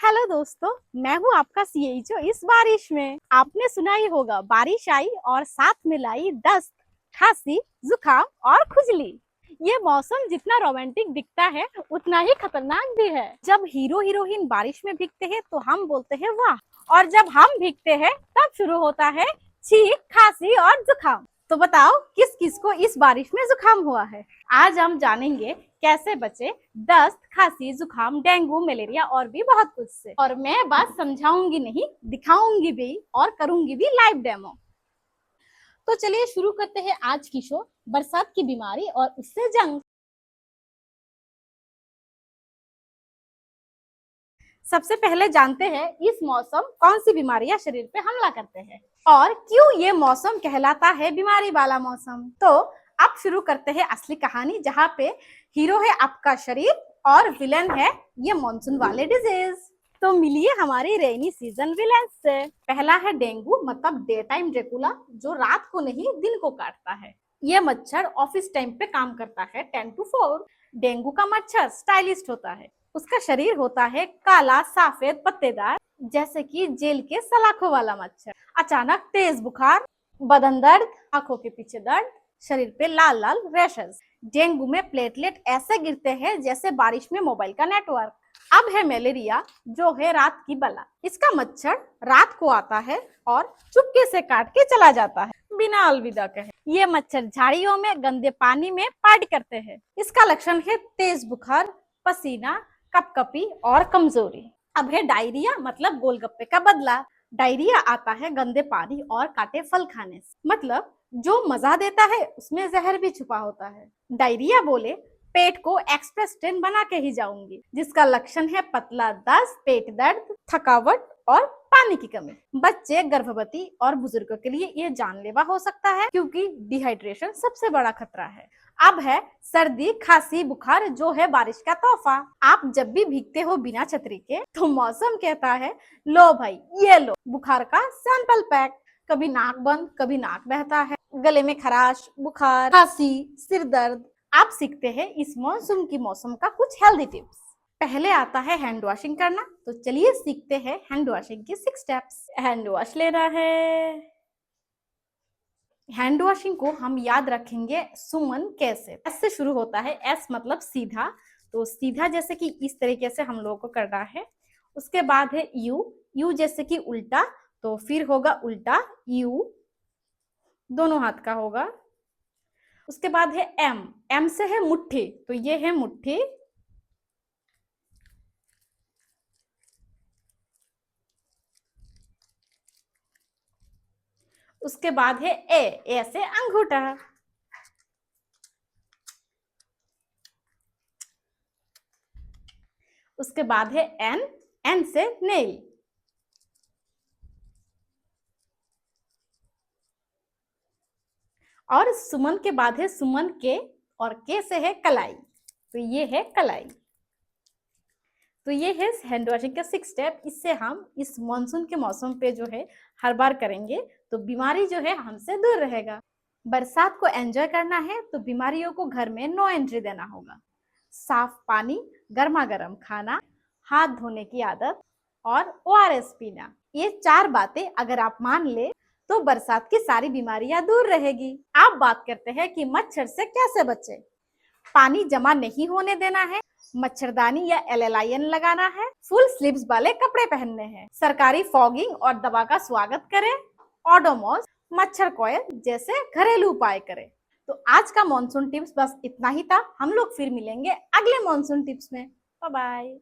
Hello दोस्तों, मैं हूँ आपका सीएचओ। इस बारिश में आपने सुना ही होगा, बारिश आई और साथ में लाई दस्त, खांसी, जुकाम और खुजली। ये मौसम जितना रोमांटिक दिखता है उतना ही खतरनाक भी है। जब हीरो हीरोइन बारिश में भीगते हैं तो हम बोलते हैं वाह, और जब हम भीगते हैं तब शुरू होता है छींक, खांसी और जुकाम। तो बताओ किस किस को इस बारिश में जुकाम हुआ है। आज हम जानेंगे कैसे बचे दस्त, खांसी, जुकाम, डेंगू, मलेरिया और भी बहुत कुछ से। और मैं बात समझाऊंगी नहीं, दिखाऊंगी भी और करूंगी भी लाइव डेमो। तो चलिए शुरू करते हैं आज की शो, बरसात की बीमारी और उससे जंग। सबसे पहले जानते हैं इस मौसम कौन सी बीमारियां शरीर पे हमला करते हैं और क्यों ये मौसम कहलाता है बीमारी वाला मौसम। तो अब शुरू करते हैं असली कहानी, जहाँ पे हीरो है आपका शरीर और विलन है ये मॉनसून वाले डिजीज। तो मिलिए हमारी रेनी सीजन विलन से। पहला है डेंगू, मतलब डे टाइम ड्रैकुला, जो रात को नहीं दिन को काटता है। ये मच्छर ऑफिस टाइम पे काम करता है 10 to 4। डेंगू का मच्छर स्टाइलिस्ट होता है। उसका शरीर होता है काला, सफेद, पत्तेदार, जैसे कि जेल के सलाखों वाला मच्छर। अचानक तेज बुखार, बदन दर्द, आंखों के पीछे दर्द, शरीर पे लाल लाल रैशेस। डेंगू में प्लेटलेट ऐसे गिरते हैं जैसे बारिश में मोबाइल का नेटवर्क। अब है मलेरिया, जो है रात की बला। इसका मच्छर रात को आता है और चुपके से काट के चला जाता है बिना अलविदा कहे। ये मच्छर झाड़ियों में गंदे पानी में पार्टी करते हैं। इसका लक्षण है तेज बुखार, पसीना, कपकपी और कमजोरी। अब है डायरिया, मतलब गोलगप्पे का बदला। डायरिया आता है गंदे पानी और काटे फल खाने से, मतलब जो मजा देता है उसमें जहर भी छुपा होता है। डायरिया बोले पेट को एक्सप्रेस ट्रेन बना के ही जाऊंगी, जिसका लक्षण है पतला दस्त, पेट दर्द, थकावट और पानी की कमी। बच्चे, गर्भवती और बुजुर्गों के लिए ये जानलेवा हो सकता है, क्योंकि डिहाइड्रेशन सबसे बड़ा खतरा है। अब है सर्दी, खांसी, बुखार, जो है बारिश का तोहफा। आप जब भी भीगते हो बिना छतरी के तो मौसम कहता है लो भाई, ये लो बुखार का सैंपल पैक। कभी नाक बंद, कभी नाक बहता है, गले में खराश, बुखार, खांसी, सिर दर्द। आप सीखते हैं इस मॉनसून की मौसम का कुछ हेल्दी टिप्स। पहले आता है हैंड वॉशिंग करना, तो चलिए सीखते हैं हैंड वॉशिंग के 6 स्टेप्स। हैंड वॉश लेना है। हैंड वॉशिंग को हम याद रखेंगे सुमन कैसे। एस से शुरू होता है, एस मतलब सीधा। तो सीधा जैसे कि इस तरीके से हम लोगों को करना है। उसके बाद है यू, यू जैसे कि उल्टा, तो फिर होगा उल्टा यू, दोनों हाथ का होगा। उसके बाद है एम, एम से है मुट्ठी, तो ये है मुट्ठी। उसके बाद है ए से अंगूठा। उसके बाद है एन, एन से नेल। और सुमन के बाद है सुमन के, और के से है कलाई, तो ये है कलाई। तो ये है हैंड वॉशिंग का 6 स्टेप। इससे हम इस मॉनसून के मौसम पे जो है हर बार करेंगे तो बीमारी जो है हमसे दूर रहेगा। बरसात को एंजॉय करना है तो बीमारियों को घर में नो एंट्री देना होगा। साफ पानी, गर्मा गर्म खाना, हाथ धोने की आदत और ओआरएस पीना, ये 4 बातें अगर आप मान ले तो बरसात की सारी बीमारियां दूर रहेगी। आप बात करते हैं कि मच्छर से कैसे बचे। पानी जमा नहीं होने देना है, मच्छरदानी या एलएलआईएन लगाना है, फुल स्लीव्स वाले कपड़े पहनने हैं, सरकारी फॉगिंग और दवा का स्वागत करें, ओडोमॉस, मच्छर कॉयल जैसे घरेलू उपाय करें। तो आज का मॉनसून टिप्स बस इतना ही था। हम लोग फिर मिलेंगे अगले मॉनसून टिप्स में। Bye bye.